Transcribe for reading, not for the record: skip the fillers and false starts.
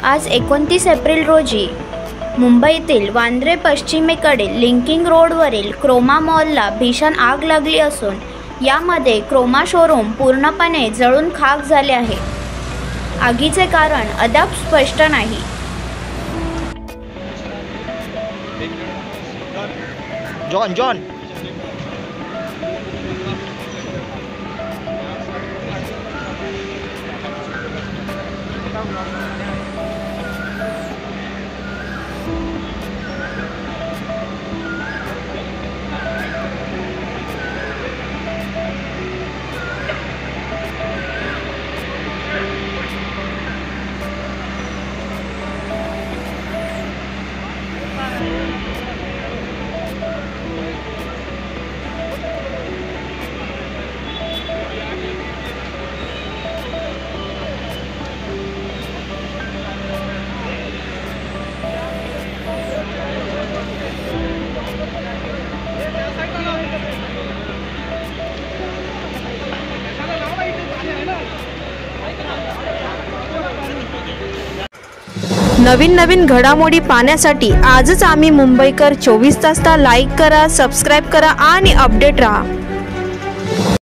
आज 29 एप्रिल रोजी मुंबईतील वांद्रे पश्चिमेकडील लिंकिंग रोडवरील क्रोमा मॉलला भीषण आग लागली असून यामध्ये क्रोमा शोरूम पूर्णपणे जळून खाक झाले आहे। आगीचे कारण अद्याप स्पष्ट नाही। जॉन नवीन घडामोडी पाहण्यासाठी आजच आम्ही मुंबईकर 24 तासला लाईक करा, सबस्क्राइब करा आणि अपडेट रहा।